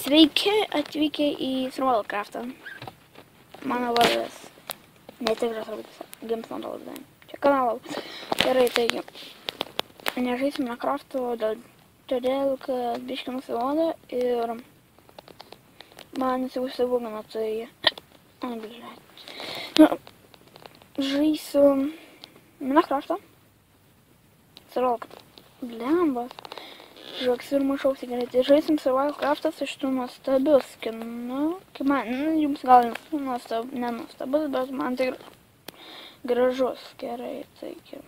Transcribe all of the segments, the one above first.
Sveiki atvykę į Survivalcraftą. Mano vardas netikras vardas, gimstando vardas. Čia kanalo. Gerai, taigi. Nežaisim Minecraft'o todėl, kad biškį nusivoda ir man jis jau užsibūgino, tai... Žaisiu Minecraft'o. Survivalcraft'o. Blembas. Žoks ir mušausi gerai. Tai žaisim Survivalcraft'ą su šitų nuostabių skinų. Kaip man, jums gal nenuostabus, bet man tai gražus. Gerai, taigi.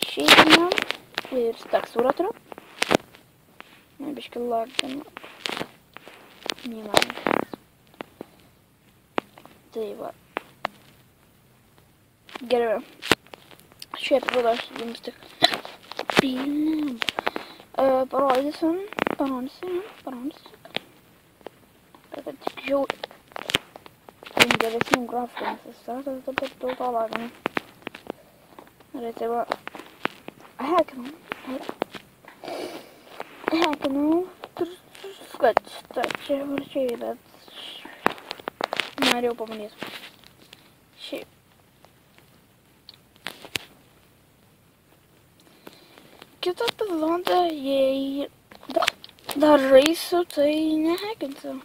Išeikime. Ir teksūrą turiu. Biškį laginu. Neįmanoma. Tai va. Gerai. Šiaip tada aš jums tik parodysiu. Kad jau geresnių grafikų nesistatęs, dabar dėl to laginu. Gerai, tai va. Hekinau. Kad čia varčiai, bet norėjau pabandyti. Šiaip. Kitą epizodą, jei dar žaisiu, tai nehekinsiu.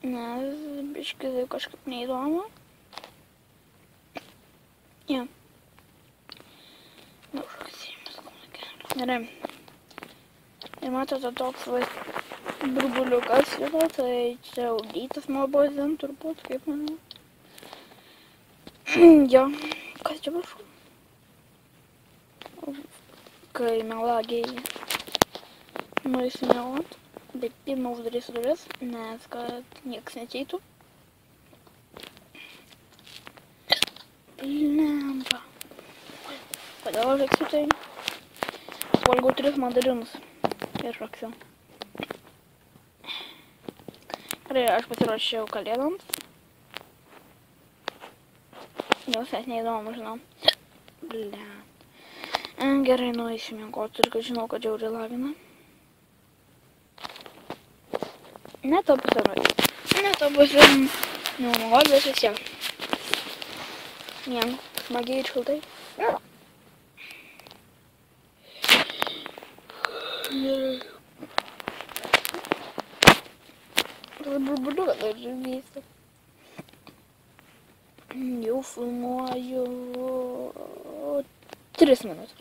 Nes biškį tai kažkaip neįdomu. Jo. Gerai. Ir matote toks burbuliukas yra, tai čia augytas mobozin turbūt, kaip manau. Jo. Kas čia viršų? Kai melagiai nueisimiauant, bet pirmą uždarysiu duris, nes kad nieks neateitų. Lempa. Kodėl aš žaksiu tai? Valgau 3 mandarinus ir žaksiu. Gerai, aš pasiruošiau kalėdoms. Jau ses neįdomu, žinau. Blem. Gerai, nueisiu miegoti ir kad žinau, kad žiauriai lagina. Ne to pusę nueisiu. Ne to pusę neumiegoti, bet vis tiek. Miegu smagiai ir šiltai. Gerai. Tas burbuliukas dar žaidžiasi. Jau filmuoju 3 minutės.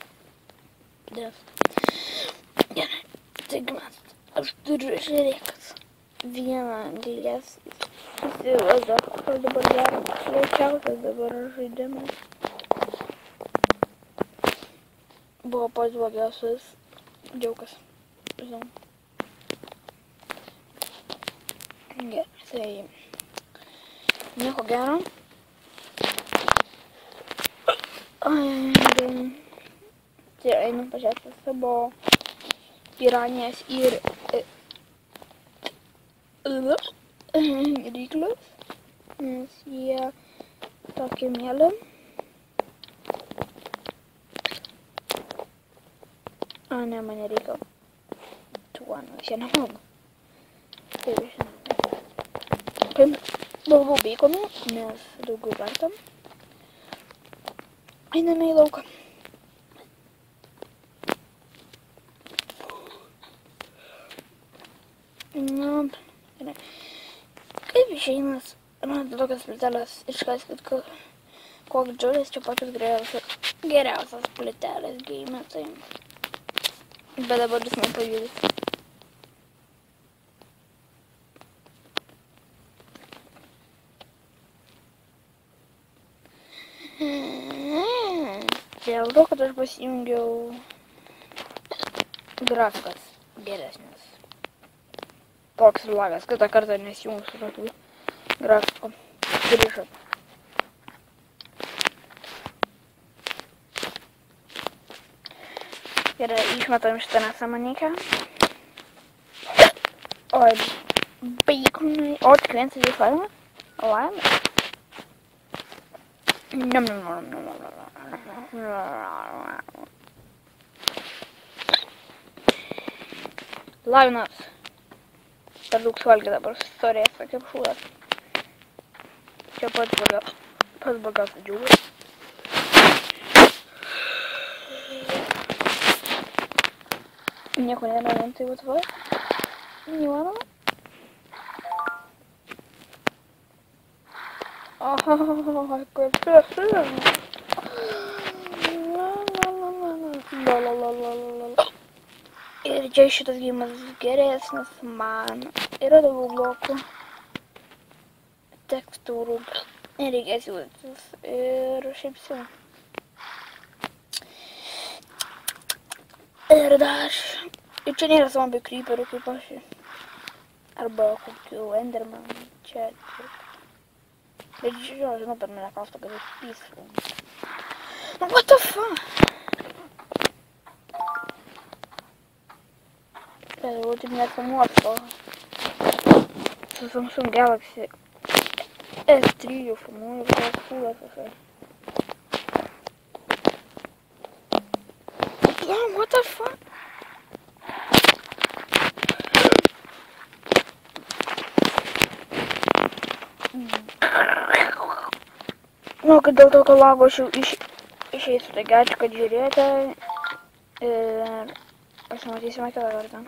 Gerai, taigi mes, aš turiu žiūrėkas. Vieną anglies įsivaizduok, kad dabar geras, lėčiausias dabar žaidimas. Buvo pats blogiausias džiaukas, žinau. Gerai, tai nieko gero. Tai einu pažiūrėti savo piranijas ir ryklius, nes jie tokie mėly. Ne, man nereikia tuo, nes jie nemogu. Taip, žinau. Kaip daugiau beikonų, nes daugiau vertam. Einame į lauką. Nu, gerai. Kaip išeinas, man tokias plytelės iškaiskit, koks džiaulis čia pačios geriausias plytelės game, tai... Bet dabar vis nepajudys. Dėl to, kad aš pasijungiau grafikas geresnis. Toks lagas, kitą kartą nesijungsiu tokių grafiko. Grįžo. Gerai, išmetam šitą nesąmonikę. Oi, beikonai. O, tik vienas jis laimė? Laimė? Lavinas. Per daug suvalgė dabar storės, kaip šūdas. Čia pats blogiausias džiūgas. Nieko nėra, vien tai vat va. Neįmanoma. Aha, kaip prasir. Ir čia šitas gėjimas geresnis man. Yra daugiau blokų. Tekstūrų. Nereikės jūtis. Ir šiaip jau. Ir dar. Ir čia nėra zombie creeperių kaip aš. Arba kokių enderman. Čia. Bet žinau, per mane kausto, kad it's peaceful. No, what the fuck? Jau taip nefilmuot to. Su Samsung Galaxy S3 jau filmuoju, kad kūlas visai. What the fuck? Nu, kad dėl tokio lago aš jau išeisiu tą gačią, kad žiūrėjote. Ir pasimatysime kitą kartą.